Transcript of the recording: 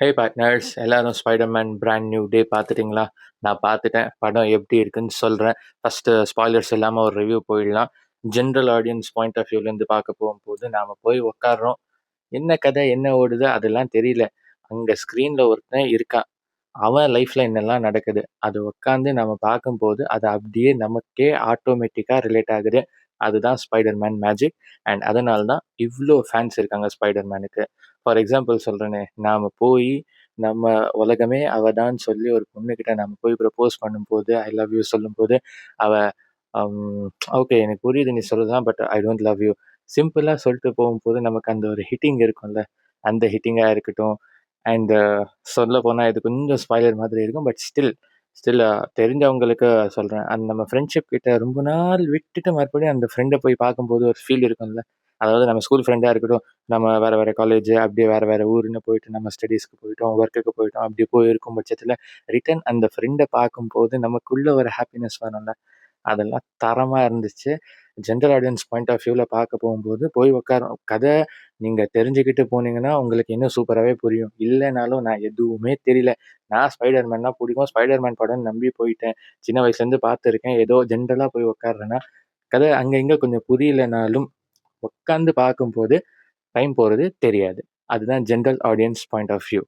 ஹே partners, எல்லாரும் Spiderman brand new day பார்த்துட்டிங்களா? நான் பார்த்துட்டேன். படம் எப்படி இருக்குன்னு சொல்கிறேன். ஃபஸ்ட்டு ஸ்பாய்லர்ஸ் இல்லாமல் ஒரு ரிவ்யூ போயிடலாம். ஜென்ரல் ஆடியன்ஸ் பாயிண்ட் ஆஃப் வியூலேருந்து பார்க்க போகும்போது நாம் போய் உட்கார்றோம். என்ன கதை, என்ன ஓடுது அதெல்லாம் தெரியல. அங்கே ஸ்க்ரீனில் ஒருத்தன் இருக்கான். அவன் லைஃப்பில் என்னெல்லாம் நடக்குது அது உட்காந்து நம்ம பார்க்கும்போது அது அப்படியே நமக்கே ஆட்டோமேட்டிக்காக ரிலேட் ஆகுது. அதுதான் ஸ்பைடர்மேன் மேஜிக். அண்ட் அதனால தான் இவ்வளோ ஃபேன்ஸ் இருக்காங்க ஸ்பைடர்மேனுக்கு. ஃபார் எக்ஸாம்பிள் சொல்கிறேனே, நாம் போய் நம்ம உலகமே அவ தான் சொல்லி ஒரு பொண்ணுக்கிட்ட நம்ம போய் ப்ரப்போஸ் பண்ணும்போது ஐ லவ் யூ சொல்லும்போது அவ ஓகே எனக்கு புரியுது நீ சொல்லுதான், but I don't love you சிம்பிளாக சொல்லிட்டு போகும்போது நமக்கு அந்த ஒரு ஹிட்டிங் இருக்கும்ல, அந்த ஹிட்டிங்காக இருக்கட்டும். அண்ட் சொல்ல போனால் இது கொஞ்சம் ஸ்பாய்லர் மாதிரி இருக்கும், பட் ஸ்டில் தெரிஞ்சவங்களுக்கு சொல்கிறேன். அந்த நம்ம ஃப்ரெண்ட்ஷிப் கிட்ட ரொம்ப நாள் விட்டுட்டு மறுபடியும் அந்த ஃப்ரெண்டை போய் பார்க்கும்போது ஒரு ஃபீல் இருக்கும்ல. அதாவது நம்ம ஸ்கூல் ஃப்ரெண்டாக இருக்கட்டும், நம்ம வேறு வேறு காலேஜ் அப்படியே வேறு வேறு ஊருன்னு போயிட்டு நம்ம ஸ்டடீஸ்க்கு போயிட்டோம், ஒர்க்குக்கு போயிட்டோம், அப்படி போயிருக்கும் பட்சத்தில் ரிட்டன் அந்த ஃப்ரெண்டை பார்க்கும்போது நமக்குள்ள ஒரு ஹாப்பினஸ் வரும்ல, அதெல்லாம் தரமாக இருந்துச்சு. ஜென்ரல் ஆடியன்ஸ் பாயிண்ட் ஆஃப் வியூவில் பார்க்க போகும்போது போய் உட்காரோம். கதை நீங்கள் தெரிஞ்சுக்கிட்டு போனீங்கன்னா உங்களுக்கு இன்னும் சூப்பராகவே புரியும். இல்லைனாலும் நான் எதுவுமே தெரியல. நான் ஸ்பைடர்மேன்னா பிடிக்கும், ஸ்பைடர்மேன் படம்னு நம்பி போயிட்டேன். சின்ன வயசுலேருந்து பார்த்துருக்கேன். ஏதோ ஜென்ரலாக போய் உட்காடுறேன்னா கதை அங்கே இங்கே கொஞ்சம் புரியலைனாலும் உட்காந்து பார்க்கும்போது டைம் போகிறது தெரியாது. அதுதான் general audience point of view.